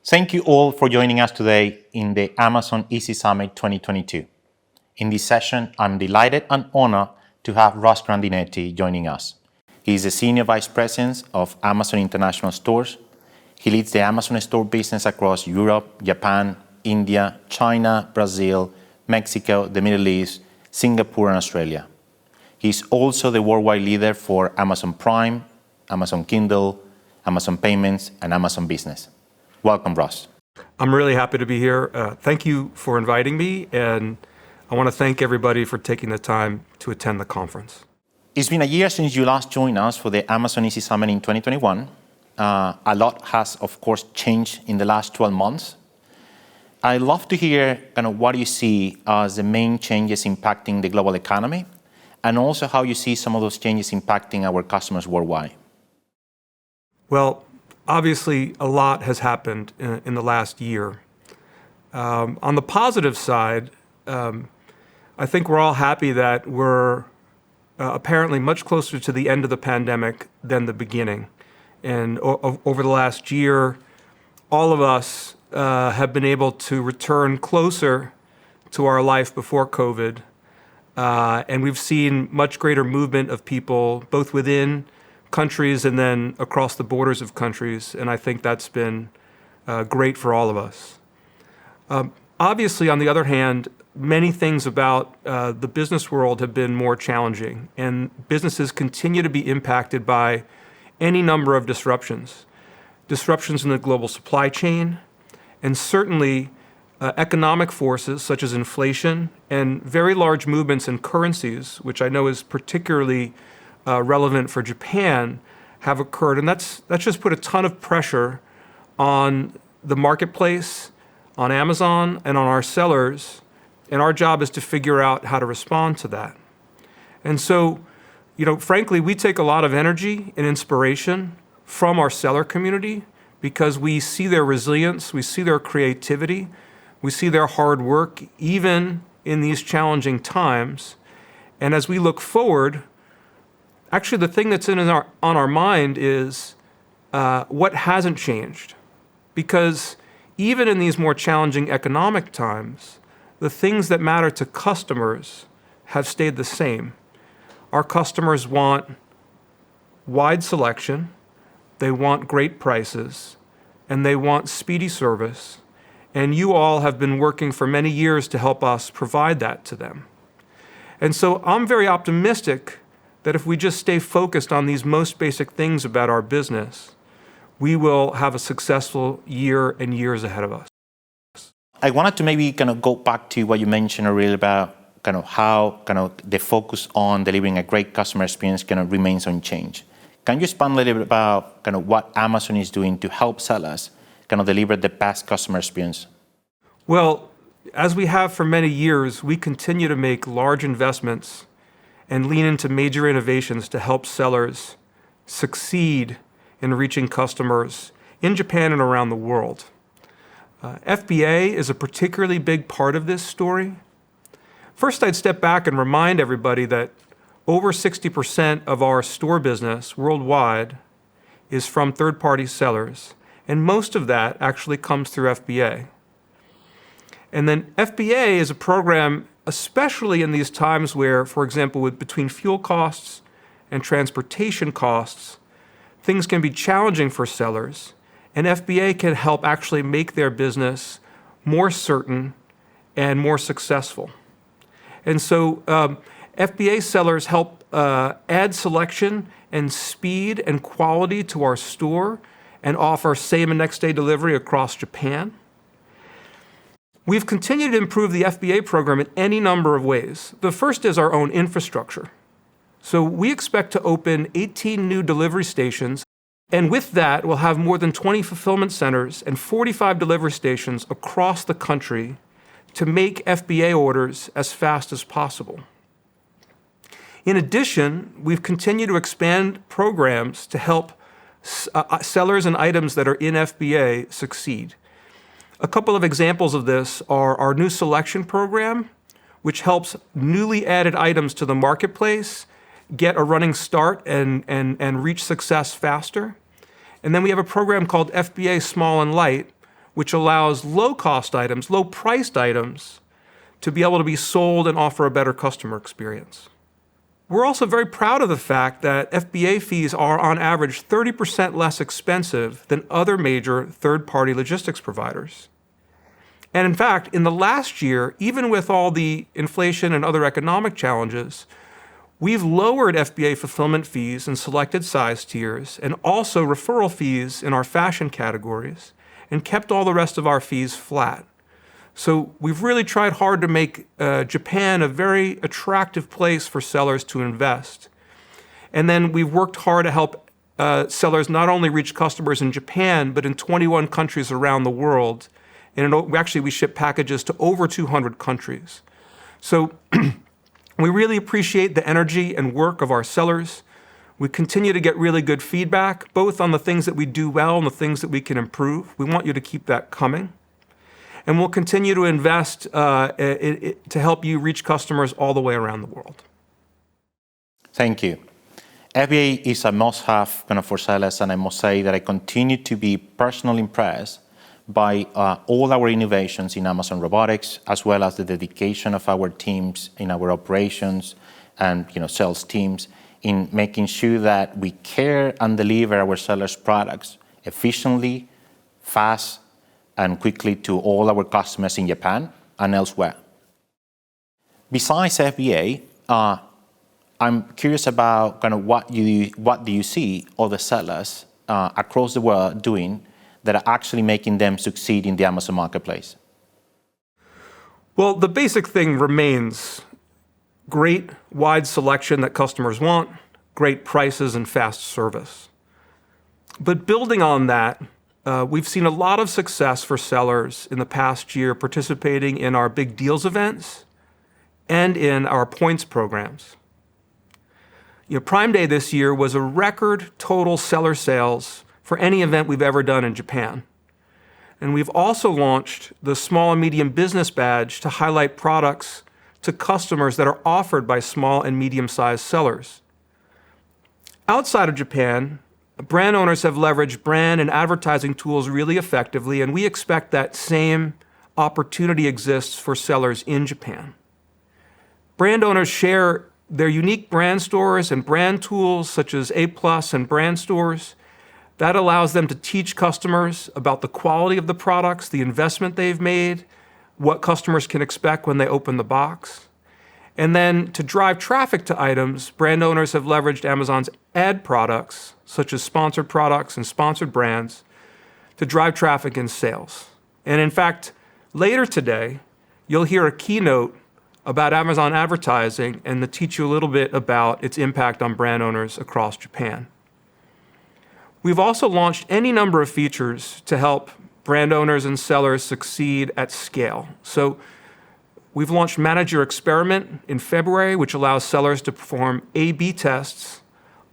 Thank you all for joining us today in the Amazon EC Summit 2022. In this session, I'm delighted and honored to have Ross Grandinetti joining us. He is the Senior Vice President of Amazon International Stores. He leads the Amazon store business across Europe, Japan, India, China, Brazil, Mexico, the Middle East, Singapore, and Australia. He's also the worldwide leader for Amazon Prime, Amazon Kindle, Amazon Payments, and Amazon Business. Welcome, Ross. I'm really happy to be here. Thank you for inviting me, and I want to thank everybody for taking the time to attend the conference. It's been a year since you last joined us for the Amazon EC Summit in 2021. A lot has, of course, changed in the last 12 months. I'd love to hear what you see as the main changes impacting the global economy, and also how you see some of those changes impacting our customers worldwide. Well, obviously, a lot has happened in the last year. On the positive side, I think we're all happy that we're apparently much closer to the end of the pandemic than the beginning. And over the last year, all of us have been able to return closer to our life before COVID. And we've seen much greater movement of people, both within countries and then across the borders of countries. And I think that's been great for all of us. Obviously, on the other hand, many things about the business world have been more challenging, and businesses continue to be impacted by any number of disruptions. Disruptions in the global supply chain, and certainly economic forces such as inflation and very large movements in currencies, which I know is particularly relevant for Japan, have occurred. And that's just put a ton of pressure on the marketplace, on Amazon, and on our sellers. And our job is to figure out how to respond to that. And so, frankly, we take a lot of energy and inspiration from our seller community because we see their resilience, we see their creativity, we see their hard work, even in these challenging times. And as we look forward, actually the thing that's on our mind is what hasn't changed. Because even in these more challenging economic times, the things that matter to customers have stayed the same. Our customers want wide selection, they want great prices, and they want speedy service. And you all have been working for many years to help us provide that to them. And so I'm very optimistic that if we just stay focused on these most basic things about our business, we will have a successful year and years ahead of us. I wanted to maybe go back to what you mentioned earlier about how the focus on delivering a great customer experience remains unchanged. Can you expand a little bit about what Amazon is doing to help sellers deliver the best customer experience? Well, as we have for many years, we continue to make large investments and lean into major innovations to help sellers succeed in reaching customers in Japan and around the world. FBA is a particularly big part of this story. First, I'd step back and remind everybody that over 60% of our store business worldwide is from third-party sellers, and most of that actually comes through FBA. And then FBA is a program, especially in these times where, for example, between fuel costs and transportation costs, things can be challenging for sellers. And FBA can help actually make their business more certain and more successful. And so FBA sellers help add selection and speed and quality to our store and offer same and next day delivery across Japan. We've continued to improve the FBA program in any number of ways. The first is our own infrastructure. So we expect to open 18 new delivery stations. And with that, we'll have more than 20 fulfillment centers and 45 delivery stations across the country to make FBA orders as fast as possible. In addition, we've continued to expand programs to help sellers and items that are in FBA succeed. A couple of examples of this are our new selection program, which helps newly added items to the marketplace get a running start and reach success faster. And then we have a program called FBA Small and Light, which allows low-cost items, low-priced items, to be able to be sold and offer a better customer experience. We're also very proud of the fact that FBA fees are on average 30% less expensive than other major third-party logistics providers. And in fact, in the last year, even with all the inflation and other economic challenges, we've lowered FBA fulfillment fees in selected size tiers and also referral fees in our fashion categories and kept all the rest of our fees flat. So we've really tried hard to make Japan a very attractive place for sellers to invest. And then we've worked hard to help sellers not only reach customers in Japan, but in 21 countries around the world. And actually, we ship packages to over 200 countries. So we really appreciate the energy and work of our sellers. We continue to get really good feedback, both on the things that we do well and the things that we can improve. We want you to keep that coming. And we'll continue to invest to help you reach customers all the way around the world. Thank you. FBA is a must-have for sellers, and I must say that I continue to be personally impressed by all our innovations in Amazon Robotics, as well as the dedication of our teams in our operations and sales teams in making sure that we care and deliver our sellers' products efficiently, fast, and quickly to all our customers in Japan and elsewhere. Besides FBA, I'm curious about what do you see other sellers across the world doing that are actually making them succeed in the Amazon marketplace? Well, the basic thing remains great wide selection that customers want, great prices, and fast service. But building on that, we've seen a lot of success for sellers in the past year participating in our big deals events and in our points programs. Prime Day this year was a record total seller sales for any event we've ever done in Japan. And we've also launched the Small and Medium Business Badge to highlight products to customers that are offered by small and medium-sized sellers. Outside of Japan, brand owners have leveraged brand and advertising tools really effectively, and we expect that same opportunity exists for sellers in Japan. Brand owners share their unique brand stores and brand tools such as A+ and brand stores. That allows them to teach customers about the quality of the products, the investment they've made, what customers can expect when they open the box. And then to drive traffic to items, brand owners have leveraged Amazon's ad products, such as sponsored products and sponsored brands, to drive traffic and sales. And in fact, later today, you'll hear a keynote about Amazon advertising and to teach you a little bit about its impact on brand owners across Japan. We've also launched any number of features to help brand owners and sellers succeed at scale. So we've launched Manage Your Experiment in February, which allows sellers to perform A/B tests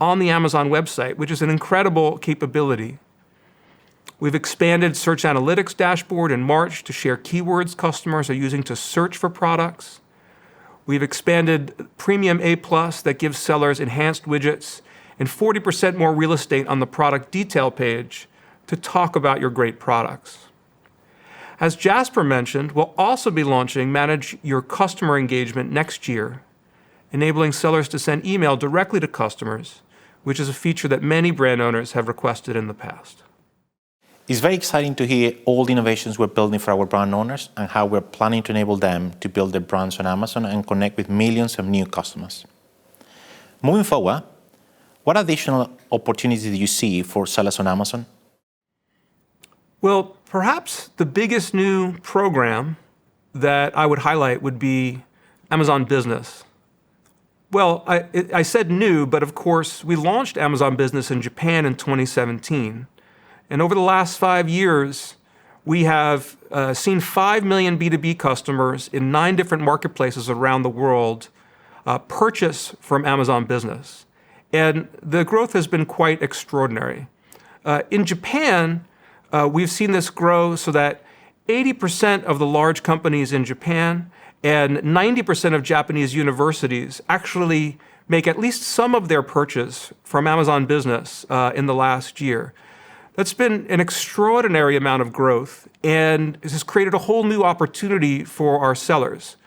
on the Amazon website, which is an incredible capability. We've expanded Search Analytics dashboard in March to share keywords customers are using to search for products. We've expanded Premium A+ that gives sellers enhanced widgets and 40% more real estate on the product detail page to talk about your great products. As Jasper mentioned, we'll also be launching Manage Your Customer Engagement next year, enabling sellers to send email directly to customers, which is a feature that many brand owners have requested in the past. It's very exciting to hear all the innovations we're building for our brand owners and how we're planning to enable them to build their brands on Amazon and connect with millions of new customers. Moving forward, what additional opportunities do you see for sellers on Amazon? Well, perhaps the biggest new program that I would highlight would be Amazon Business. Well, I said new, but of course, we launched Amazon Business in Japan in 2017. And over the last 5 years, we have seen 5 million B2B customers in 9 different marketplaces around the world purchase from Amazon Business. And the growth has been quite extraordinary. In Japan, we've seen this grow so that 80% of the large companies in Japan and 90% of Japanese universities actually make at least some of their purchase from Amazon Business in the last year. That's been an extraordinary amount of growth and has created a whole new opportunity for our sellers.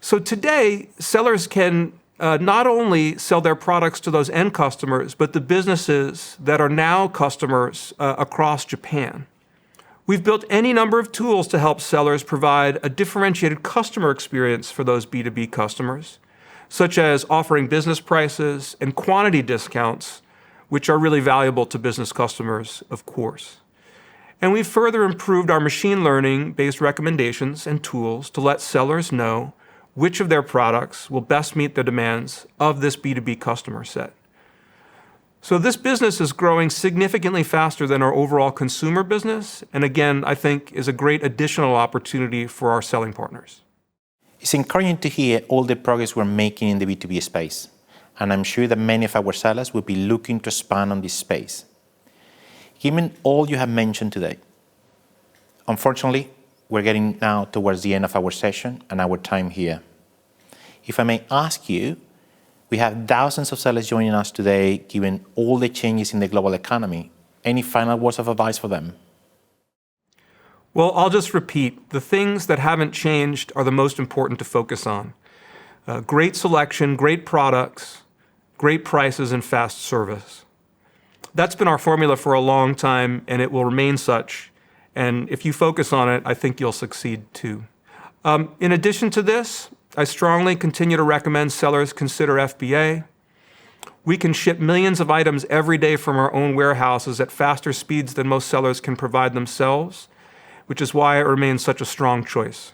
So today, sellers can not only sell their products to those end customers, but the businesses that are now customers across Japan. We've built any number of tools to help sellers provide a differentiated customer experience for those B2B customers, such as offering business prices and quantity discounts, which are really valuable to business customers, of course. And we've further improved our machine learning-based recommendations and tools to let sellers know which of their products will best meet the demands of this B2B customer set. So this business is growing significantly faster than our overall consumer business, and again, I think is a great additional opportunity for our selling partners. It's encouraging to hear all the progress we're making in the B2B space, and I'm sure that many of our sellers will be looking to expand on this space. Given all you have mentioned today, unfortunately, we're getting now towards the end of our session and our time here. If I may ask you, we have thousands of sellers joining us today, given all the changes in the global economy. Any final words of advice for them? Well, I'll just repeat, the things that haven't changed are the most important to focus on. Great selection, great products, great prices, and fast service. That's been our formula for a long time, and it will remain such. And if you focus on it, I think you'll succeed too. In addition to this, I strongly continue to recommend sellers consider FBA. We can ship millions of items every day from our own warehouses at faster speeds than most sellers can provide themselves, which is why it remains such a strong choice.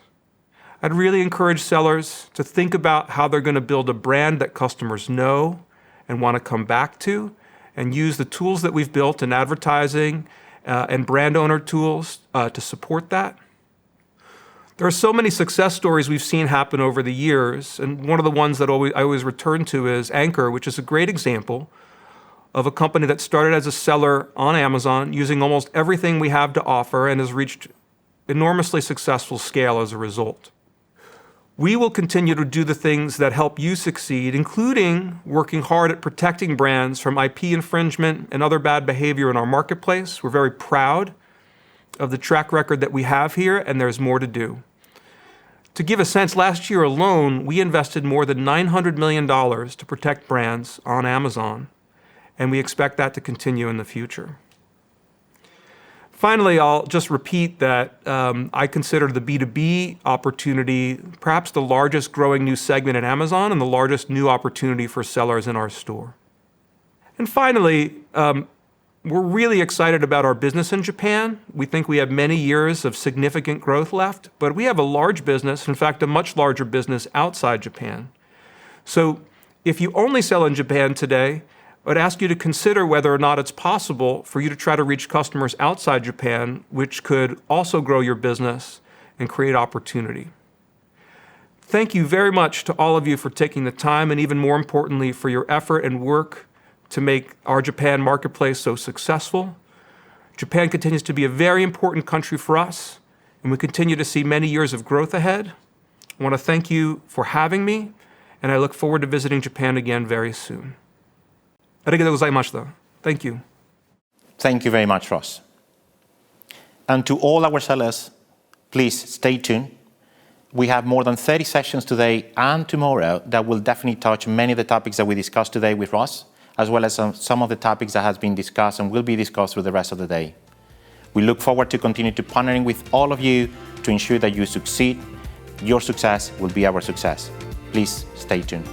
I'd really encourage sellers to think about how they're going to build a brand that customers know and want to come back to, and use the tools that we've built in advertising and brand owner tools to support that. There are so many success stories we've seen happen over the years, and one of the ones that I always return to is Anchor, which is a great example of a company that started as a seller on Amazon using almost everything we have to offer and has reached enormously successful scale as a result. We will continue to do the things that help you succeed, including working hard at protecting brands from IP infringement and other bad behavior in our marketplace. We're very proud of the track record that we have here, and there's more to do. To give a sense, last year alone, we invested more than $900 million to protect brands on Amazon, and we expect that to continue in the future. Finally, I'll just repeat that I consider the B2B opportunity perhaps the largest growing new segment at Amazon and the largest new opportunity for sellers in our store. And finally, we're really excited about our business in Japan. We think we have many years of significant growth left, but we have a large business, in fact, a much larger business outside Japan. So if you only sell in Japan today, I would ask you to consider whether or not it's possible for you to try to reach customers outside Japan, which could also grow your business and create opportunity. Thank you very much to all of you for taking the time, and even more importantly, for your effort and work to make our Japan marketplace so successful. Japan continues to be a very important country for us, and we continue to see many years of growth ahead. I want to thank you for having me, and I look forward to visiting Japan again very soon. Thank you. Thank you very much, Ross. And to all our sellers, please stay tuned. We have more than 30 sessions today and tomorrow that will definitely touch many of the topics that we discussed today with Ross, as well as some of the topics that has been discussed and will be discussed through the rest of the day. We look forward to continue to partnering with all of you to ensure that you succeed. Your success will be our success. Please stay tuned.